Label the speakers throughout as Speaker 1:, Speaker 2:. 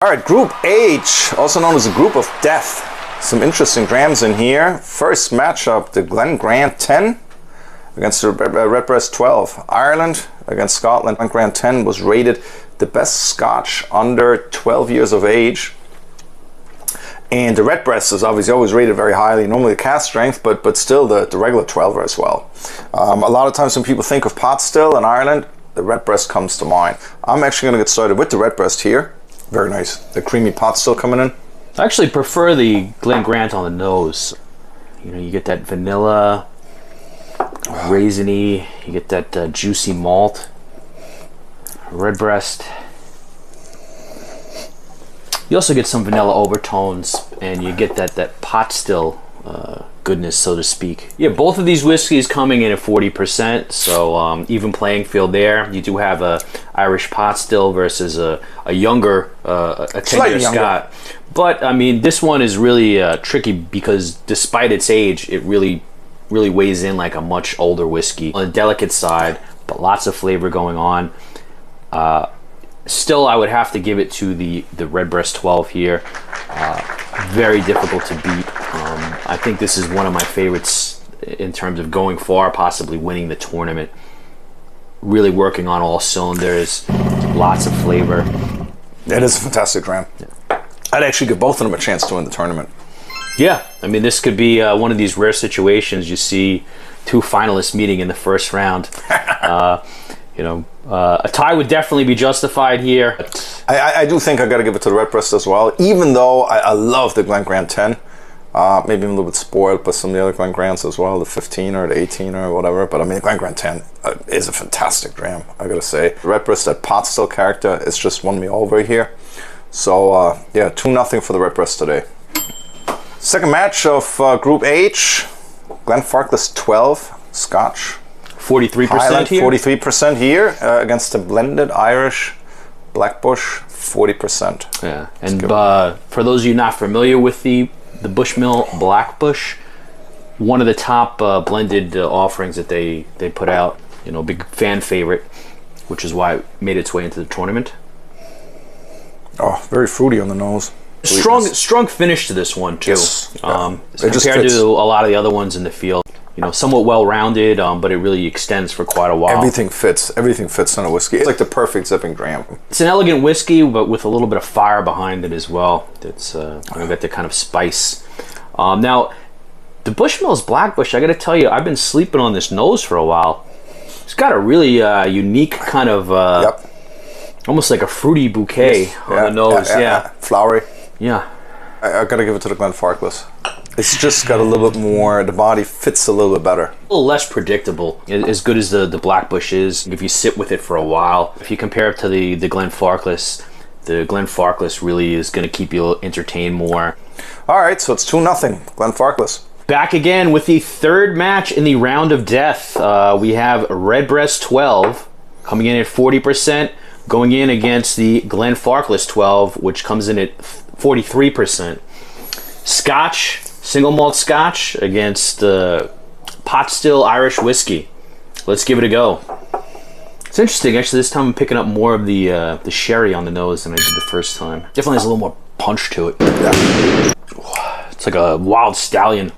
Speaker 1: All right, Group H, also known as the Group of Death. Some interesting drams in here. First matchup, the Glen Grant 10 against the Redbreast 12. Ireland against Scotland. Glen Grant 10 was rated the best Scotch under 12 years of age. And the Redbreast is obviously always rated very highly, normally the cask strength, but still the regular 12er as well. A lot of times when people think of pot still in Ireland, the Redbreast comes to mind. I'm actually going to get started with the Redbreast here. Very nice. The creamy pot still coming in.
Speaker 2: I actually prefer the Glen Grant on the nose. You know, you get that vanilla, raisiny, you get that juicy malt. Redbreast. You also get some vanilla overtones, and you get that pot still goodness, so to speak. Yeah, both of these whiskeys coming in at 40%, so even playing field there. You do have a Irish pot still versus a younger, a 10-year Scot. But I mean, this one is really tricky because despite its age, it really weighs in like a much older whiskey. On the delicate side, but lots of flavor going on. Still, I would have to give it to the Redbreast 12 here. Very difficult to beat. I think this is one of my favorites in terms of going far, possibly winning the tournament. Really working on all cylinders, lots of flavor.
Speaker 1: It is a fantastic dram. Yeah. I'd actually give both of them a chance to win the tournament.
Speaker 2: Yeah, I mean, this could be one of these rare situations you see two finalists meeting in the first round. You know, a tie would definitely be justified here.
Speaker 1: I do think I got to give it to the Redbreast as well, even though I love the Glen Grant 10. Maybe I'm a little bit spoiled by some of the other Glen Grants as well, the 15 or the 18 or whatever. But I mean, the Glen Grant 10 is a fantastic dram, I got to say. The Redbreast, that pot still character, it's just won me over here. So, yeah, 2-0 for the Redbreast today. Second match of Group H, Glenfarclas 12, Scotch.
Speaker 2: 43% here?
Speaker 1: 43% here against the blended Irish Black Bush, 40%.
Speaker 2: Yeah, and for those of you not familiar with the Bushmills Black Bush, one of the top blended offerings that they put out, you know, big fan favorite, which is why it made its way into the tournament.
Speaker 1: Oh, very fruity on the nose.
Speaker 2: Strong finish to this one too.
Speaker 1: Yes.
Speaker 2: Compared to a lot of the other ones in the field. You know, somewhat well-rounded, but it really extends for quite a while.
Speaker 1: Everything fits in a whiskey. It's like the perfect sipping dram.
Speaker 2: It's an elegant whiskey, but with a little bit of fire behind it as well. It's got the kind of spice. Now, the Bushmills Black Bush, I got to tell you, I've been sleeping on this nose for a while. It's got a really unique kind of, almost like a fruity bouquet on the nose. Yeah,
Speaker 1: flowery.
Speaker 2: Yeah.
Speaker 1: I got to give it to the Glenfarclas. It's just got a little bit more, the body fits a little bit better.
Speaker 2: A little less predictable, as good as the Black Bush is, if you sit with it for a while. If you compare it to the Glenfarclas really is going to keep you entertained more.
Speaker 1: All right, so it's 2-0, Glenfarclas.
Speaker 2: Back again with the third match in the round of death. We have Redbreast 12 coming in at 40%, going in against the Glenfarclas 12, which comes in at 43%. Scotch, single malt Scotch against pot still Irish whiskey. Let's give it a go. It's interesting, actually. This time I'm picking up more of the sherry on the nose than I did the first time. Definitely has a little more punch to it. Yeah. It's like a wild stallion.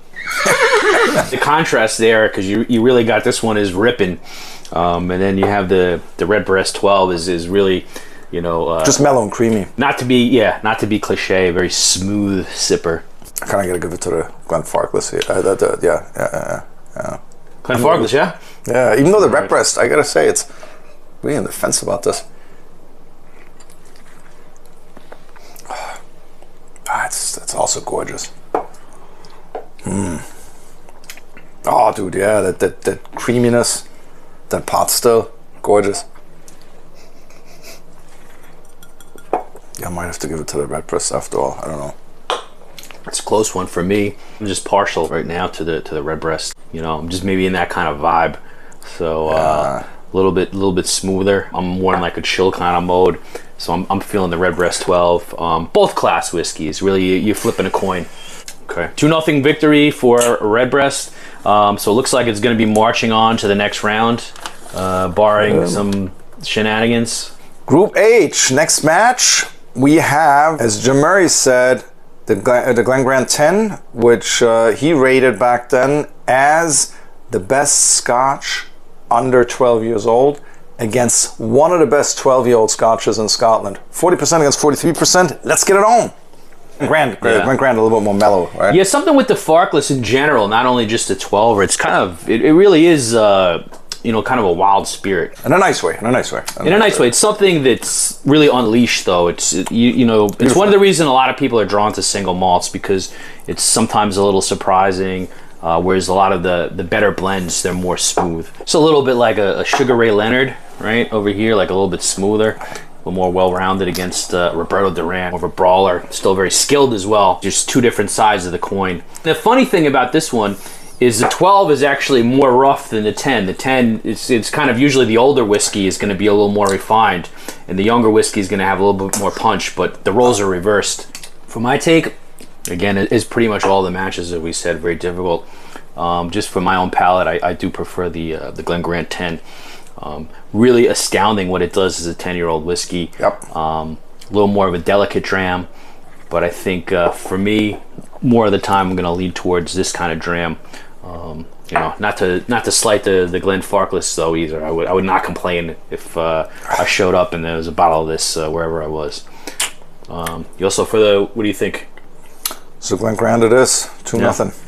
Speaker 2: The contrast there, because you really got this one is ripping, and then you have the Redbreast 12 is really, you know,
Speaker 1: just mellow and creamy.
Speaker 2: Not to be cliche, a very smooth sipper.
Speaker 1: I kind of got to give it to the Glenfarclas here. Yeah.
Speaker 2: Glenfarclas, yeah?
Speaker 1: Yeah, even though the Redbreast, I got to say, it's really on the fence about this. It's also gorgeous. Oh, dude, yeah, that creaminess, that pot still, gorgeous. Yeah, I might have to give it to the Redbreast after all. I don't know.
Speaker 2: It's a close one for me. I'm just partial right now to the Redbreast. You know, I'm just maybe in that kind of vibe. So a little bit smoother. I'm more in like a chill kind of mode. So I'm feeling the Redbreast 12. Both class whiskeys. Really, you're flipping a coin. Okay, 2-0 victory for Redbreast. So it looks like it's going to be marching on to the next round, barring some shenanigans.
Speaker 1: Group H, next match. we have, as Jim Murray said, the Glen Grant 10, which he rated back then as the best Scotch under 12 years old against one of the best 12-year-old Scotches in Scotland. 40% against 43%. Let's get it on. Glen Grant a little bit more mellow, right?
Speaker 2: Yeah, something with the Farkless in general, not only just the 12er. It's kind of, it really is, you know, kind of a wild spirit.
Speaker 1: In a nice way. In a nice way.
Speaker 2: It's something that's really unleashed, though. It's you know, it's beautiful. One of the reasons a lot of people are drawn to single malts, because it's sometimes a little surprising. Whereas a lot of the better blends, they're more smooth. It's a little bit like a Sugar Ray Leonard, right over here, like a little bit smoother. A little more well-rounded against Roberto Duran, more of a brawler, still very skilled as well. Just two different sides of the coin. The funny thing about this one is the 12 is actually more rough than the 10. The 10, it's kind of usually the older whiskey is going to be a little more refined, and the younger whiskey is going to have a little bit more punch, but the roles are reversed. For my take, again, it is pretty much all the matches that we said, very difficult. Just for my own palate, I do prefer the Glen Grant 10. Really astounding what it does as a 10-year-old whiskey.
Speaker 1: Yep.
Speaker 2: A little more of a delicate dram, but I think for me, more of the time I'm going to lean towards this kind of dram. You know, not to slight the Glenfarclas though either. I would not complain if I showed up and there was a bottle of this wherever I was. You also for the, what do you think?
Speaker 1: So Glen Grant it is 2-0.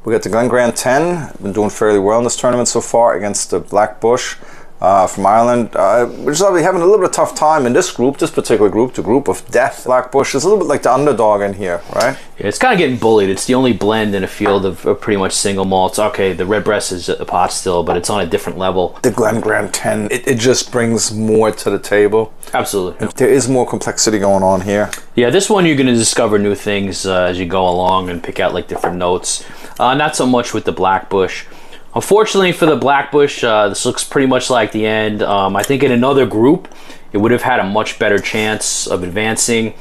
Speaker 1: We got the Glen Grant 10, been doing fairly well in this tournament so far against the Black Bush from Ireland. We're just having a little bit of tough time in this group, this particular group, the group of death. Black Bush is a little bit like the underdog in here, right? Yeah,
Speaker 2: it's kind of getting bullied. It's the only blend in a field of pretty much single malts. Okay, the Redbreast is a pot still, but it's on a different level.
Speaker 1: The Glen Grant 10, it just brings more to the table.
Speaker 2: Absolutely.
Speaker 1: There is more complexity going on here.
Speaker 2: Yeah, this one you're going to discover new things as you go along and pick out like different notes. Not so much with the Black Bush. Unfortunately for the Black Bush, this looks pretty much like the end. I think in another group, it would have had a much better chance of advancing.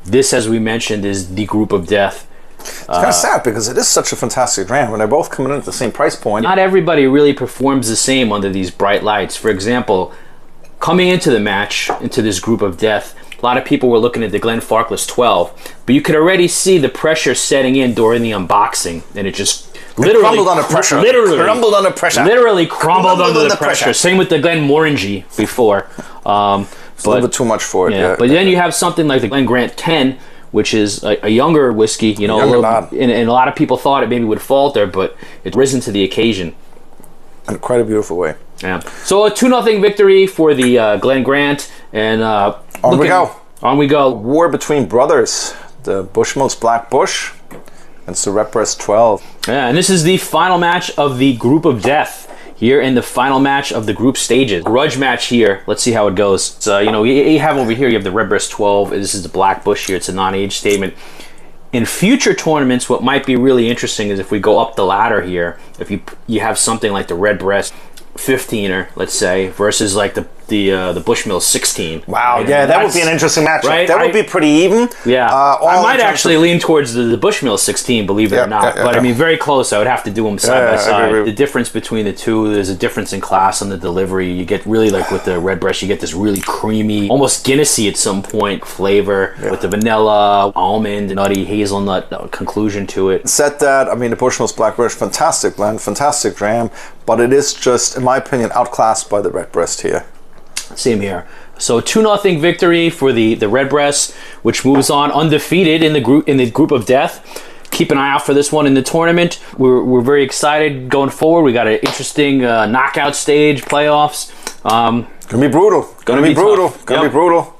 Speaker 2: This, as we mentioned, is the group of death.
Speaker 1: It's kind of sad because it is such a fantastic dram when they're both coming in at the same price point.
Speaker 2: Not everybody really performs the same under these bright lights. For example, coming into the match, into this group of death, a lot of people were looking at the Glenfarclas 12, but you could already see the pressure setting in during the unboxing, and it just literally
Speaker 1: crumbled under pressure.
Speaker 2: Crumbled under pressure. Literally crumbled under the pressure. Same with the Glenmorangie before.
Speaker 1: It's a little bit too much for it.
Speaker 2: Yeah. But then you have something like the Glen Grant 10, which is a younger whiskey. You know, and a lot of people thought it maybe would falter, but it's risen to the occasion.
Speaker 1: In quite a beautiful way.
Speaker 2: Yeah. So a 2-0 victory for the Glen Grant, and
Speaker 1: on we go.
Speaker 2: On we go.
Speaker 1: War between brothers. The Bushmills Black Bush against the Redbreast 12.
Speaker 2: Yeah, and this is the final match of the group of death. Here in the final match of the group stages. Grudge match here. Let's see how it goes. So, you know, you have over here, you have the Redbreast 12. This is the Black Bush here. It's a non-age statement. In future tournaments, what might be really interesting is if we go up the ladder here, if you have something like the Redbreast 15er, let's say, versus like the Bushmills 16.
Speaker 1: Wow, yeah, that would be an interesting matchup. Right? That would be pretty even.
Speaker 2: Yeah, I might actually lean towards the Bushmills 16, believe it or not. But I mean, very close. I would have to do them side by side. The difference between the two, there's a difference in class on the delivery. You get really, like with the Redbreast, you get this really creamy, almost Guinnessy at some point flavor with the vanilla, almond, nutty, hazelnut conclusion to it.
Speaker 1: Said that, I mean, the Bushmills Black Bush, fantastic blend, fantastic dram, but it is just, in my opinion, outclassed by the Redbreast here.
Speaker 2: Same here. So 2-0 victory for the Redbreast, which moves on undefeated in the group of death. Keep an eye out for this one in the tournament. We're very excited going forward. We got an interesting knockout stage, playoffs.
Speaker 1: Gonna be brutal. Gonna be brutal. Gonna be brutal.